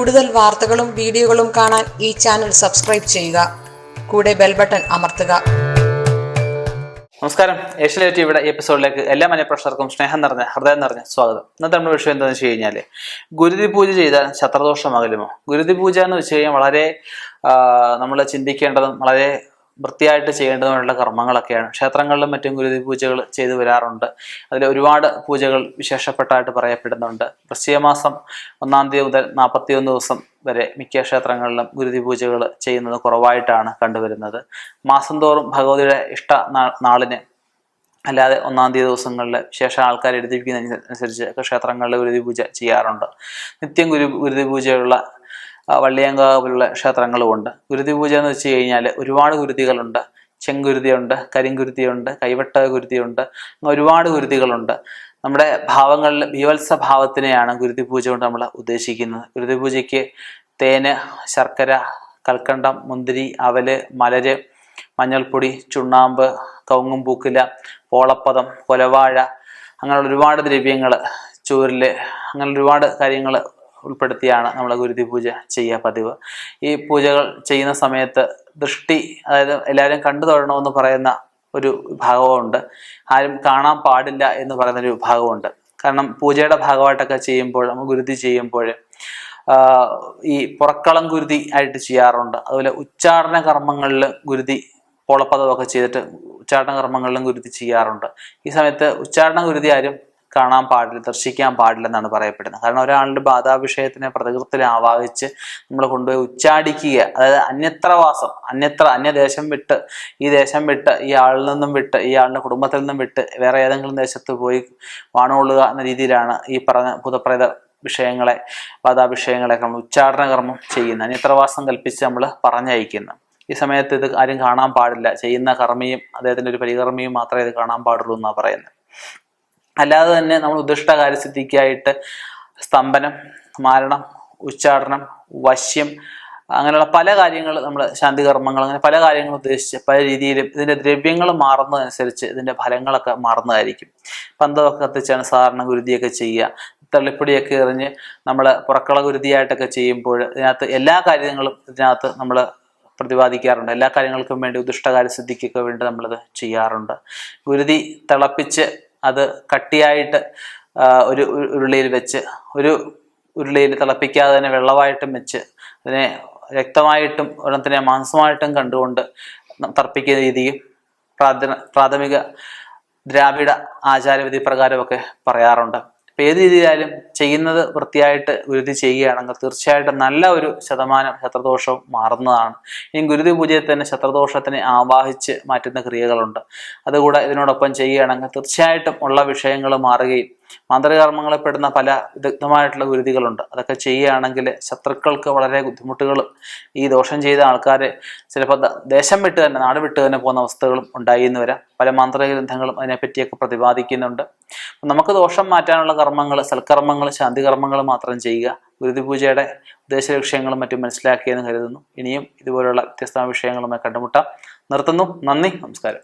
കൂടുതൽ വാർത്തകളും വീഡിയോകളും കാണാൻ ഈ ചാനൽ സബ്സ്ക്രൈബ് ചെയ്യുക. കൂടെ ബെൽ ബട്ടൺ അമർത്തുക. നമസ്കാരം. ഏഷ്യൻ ടിവിയുടെ ഈ എപ്പിസോഡിലേക്ക് എല്ലാ മനഃപ്രേക്ഷകർക്കും സ്നേഹം നിറഞ്ഞ ഹൃദയം നിറഞ്ഞ സ്വാഗതം. ഇന്നത്തെ നമ്മുടെ വിഷയം എന്താണെന്ന് വെച്ച് കഴിഞ്ഞാൽ, ഗുരുതി പൂജ ചെയ്താൽ ശത്രുദോഷം അകലുമോ? ഗുരുതി പൂജ എന്ന് വെച്ച് കഴിഞ്ഞാൽ വളരെ നമ്മൾ ചിന്തിക്കേണ്ടതും വളരെ വൃത്തിയായിട്ട് ചെയ്യേണ്ടതുമായിട്ടുള്ള കർമ്മങ്ങളൊക്കെയാണ്. ക്ഷേത്രങ്ങളിലും മറ്റും ഗുരുതി പൂജകൾ ചെയ്തു വരാറുണ്ട്. അതിൽ ഒരുപാട് പൂജകൾ വിശേഷപ്പെട്ടായിട്ട് പറയപ്പെടുന്നുണ്ട്. വൃശ്ചിക മാസം 1-ാം തീയതി മുതൽ 41 ദിവസം വരെ മിക്ക ക്ഷേത്രങ്ങളിലും ഗുരുതി പൂജകൾ ചെയ്യുന്നത് കുറവായിട്ടാണ് കണ്ടുവരുന്നത്. മാസം തോറും ഭഗവതിയുടെ ഇഷ്ട നാളിന് അല്ലാതെ 1-ാം തീയതി ദിവസങ്ങളിൽ വിശേഷ ആൾക്കാർ എഴുതിപ്പിക്കുന്നതനുസരിച്ച് ക്ഷേത്രങ്ങളിൽ ഗുരുതി പൂജ ചെയ്യാറുണ്ട്. നിത്യം ഗുരുതി പൂജയുള്ള വള്ളിയങ്കാവ് പോലുള്ള ക്ഷേത്രങ്ങളുമുണ്ട്. ഗുരുതി പൂജ എന്ന് വെച്ച് കഴിഞ്ഞാൽ ഒരുപാട് ഗുരുതികളുണ്ട്. ചെങ്കുരുതിയുണ്ട്, കരിങ്കുരുതിയുണ്ട്, കൈവട്ട ഗുരുതിയുണ്ട്, ഒരുപാട് ഗുരുതികളുണ്ട്. നമ്മുടെ ഭാവങ്ങളിൽ ബീവത്സ ഭാവത്തിനെയാണ് ഗുരുതി പൂജ കൊണ്ട് നമ്മൾ ഉദ്ദേശിക്കുന്നത്. ഗുരുതി പൂജയ്ക്ക് തേന്, ശർക്കര, കൽക്കണ്ടം, മുന്തിരി, അവല്, മലര്, മഞ്ഞൾപ്പൊടി, ചുണ്ണാമ്പ്, കവുങ്ങും പൂക്കില, പോളപ്പദം, കൊലവാഴ, അങ്ങനെയുള്ള ഒരുപാട് ദ്രവ്യങ്ങൾ, ചൂരില്, അങ്ങനെ ഒരുപാട് കാര്യങ്ങൾ ഉൾപ്പെടുത്തിയാണ് നമ്മൾ ഗുരുതി പൂജ ചെയ്യുക പതിവ്. ഈ പൂജകൾ ചെയ്യുന്ന സമയത്ത് ദൃഷ്ടി, അതായത് എല്ലാവരും കണ്ടു തൊഴണമെന്ന് പറയുന്ന ഒരു വിഭാഗമുണ്ട്. ആരും കാണാൻ പാടില്ല എന്ന് പറയുന്ന ഒരു വിഭാഗമുണ്ട്. കാരണം പൂജയുടെ ഭാഗമായിട്ടൊക്കെ ചെയ്യുമ്പോൾ, നമ്മൾ ഗുരുതി ചെയ്യുമ്പോൾ ഈ പുറക്കളം ഗുരുതി ആയിട്ട് ചെയ്യാറുണ്ട്. അതുപോലെ ഉച്ചാരണ കർമ്മങ്ങളിൽ ഗുരുതി, പോളപ്പദമൊക്കെ ചെയ്തിട്ട് ഉച്ചാരണ കർമ്മങ്ങളിലും ഗുരുതി ചെയ്യാറുണ്ട്. ഈ സമയത്ത് ഉച്ചാരണ ഗുരുതി ആരും കാണാൻ പാടില്ല, ദർശിക്കാൻ പാടില്ലെന്നാണ് പറയപ്പെടുന്നത്. കാരണം ഒരാളുടെ ബാധാവിഷയത്തിനെ പ്രകൃതിയിൽ ആവാഹിച്ച് നമ്മൾ കൊണ്ടുപോയി ഉച്ചാടിക്കുക, അതായത് അന്യത്രവാസം, അന്യദേശം വിട്ട്, ഈ ദേശം വിട്ട്, ഈ ആളിൽ നിന്നും വിട്ട്, ഈ ആളുടെ കുടുംബത്തിൽ നിന്നും വിട്ട് വേറെ ഏതെങ്കിലും ദേശത്ത് പോയി വാണുകൊള്ളുക എന്ന രീതിയിലാണ് ഈ പറഞ്ഞ ഭൂതപ്രേത വിഷയങ്ങളെ, ബാധാവിഷയങ്ങളെയൊക്കെ നമ്മൾ ഉച്ചാരണ കർമ്മം ചെയ്യുന്നത്, അന്യത്രവാസം കൽപ്പിച്ച് നമ്മൾ പറഞ്ഞയക്കുന്നു. ഈ സമയത്ത് ഇത് ആരും കാണാൻ പാടില്ല. ചെയ്യുന്ന കർമ്മിയും അദ്ദേഹത്തിൻ്റെ ഒരു പരികർമ്മിയും മാത്രമേ ഇത് കാണാൻ പാടുള്ളൂ എന്നാണ് പറയുന്നത്. അല്ലാതെ തന്നെ നമ്മൾ ഉദ്ദിഷ്ട കാര്യസിദ്ധിക്കായിട്ട് സ്തംഭനം, മാരണം, ഉച്ചാടനം, വശ്യം, അങ്ങനെയുള്ള പല കാര്യങ്ങൾ, നമ്മൾ ശാന്തികർമ്മങ്ങൾ, അങ്ങനെ പല കാര്യങ്ങൾ ഉദ്ദേശിച്ച് പല രീതിയിലും ഇതിൻ്റെ ദ്രവ്യങ്ങൾ മാറുന്നതനുസരിച്ച് ഇതിൻ്റെ ഫലങ്ങളൊക്കെ മാറുന്നതായിരിക്കും. പന്തമൊക്കെ കത്തിച്ചാണ് സാധാരണ ഗുരുതിയൊക്കെ ചെയ്യുക. തള്ളിപ്പൊടിയൊക്കെ എറിഞ്ഞ് നമ്മൾ പുറക്കള ഗുരുതിയായിട്ടൊക്കെ ചെയ്യുമ്പോൾ ഇതിനകത്ത് എല്ലാ കാര്യങ്ങളും ഇതിനകത്ത് നമ്മൾ പ്രതിപാദിക്കാറുണ്ട്. എല്ലാ കാര്യങ്ങൾക്കും വേണ്ടി ഉദ്ദിഷ്ടകാര്യസിദ്ധിക്കൊക്കെ വേണ്ടി നമ്മളത് ചെയ്യാറുണ്ട്. ഗുരുതി തിളപ്പിച്ച് അത് കട്ടിയായിട്ട് ഒരു ഉരുളിയിൽ വെച്ച്, ഒരു ഉരുളിയിൽ തിളപ്പിക്കാതെ തന്നെ വെള്ളമായിട്ടും വെച്ച്, അതിനെ രക്തമായിട്ടും ഒരെണ്ണത്തിനെ മാംസമായിട്ടും കണ്ടുകൊണ്ട് തർപ്പിക്കുന്ന രീതിയും പ്രാഥമിക ദ്രാവിഡ ആചാരവിധി പ്രകാരമൊക്കെ പറയാറുണ്ട്. ഇപ്പം ഏത് രീതിയിലായാലും ചെയ്യുന്നത് വൃത്തിയായിട്ട് ഗുരുതി ചെയ്യുകയാണെങ്കിൽ തീർച്ചയായിട്ടും നല്ല ഒരു ശതമാനം ശത്രുദോഷവും മാറുന്നതാണ്. ഇനി ഗുരുതി പൂജയിൽ തന്നെ ശത്രുദോഷത്തിനെ ആവാഹിച്ച് മാറ്റുന്ന ക്രിയകളുണ്ട്. അതുകൂടെ ഇതിനോടൊപ്പം ചെയ്യുകയാണെങ്കിൽ തീർച്ചയായിട്ടും ഉള്ള വിഷയങ്ങൾ മാറുകയും, മാന്ത്രികർമ്മങ്ങളിൽ പെടുന്ന പല വിദഗ്ധമായിട്ടുള്ള ഗുരുതികളുണ്ട്. അതൊക്കെ ചെയ്യുകയാണെങ്കിൽ ശത്രുക്കൾക്ക് വളരെ ബുദ്ധിമുട്ടുകളും, ഈ ദോഷം ചെയ്ത ആൾക്കാർ ചിലപ്പോൾ ദേശം വിട്ട് തന്നെ, നാട് വിട്ട് തന്നെ പോകുന്ന അവസ്ഥകളും ഉണ്ടായി എന്ന് വരാം. പല മാന്ത്രിക ഗ്രന്ഥങ്ങളും അതിനെപ്പറ്റിയൊക്കെ പ്രതിപാദിക്കുന്നുണ്ട്. നമുക്ക് ദോഷം മാറ്റാനുള്ള കർമ്മങ്ങൾ, സൽക്കർമ്മങ്ങൾ, ശാന്തികർമ്മങ്ങൾ മാത്രം ചെയ്യുക. ഗുരുതി പൂജയുടെ ഉദ്ദേശ ലക്ഷ്യങ്ങളും മറ്റും മനസ്സിലാക്കിയെന്ന് കരുതുന്നു. ഇനിയും ഇതുപോലുള്ള വ്യത്യസ്ത വിഷയങ്ങളുമായി കണ്ടുമുട്ടാം. നിർത്തുന്നു. നന്ദി, നമസ്കാരം.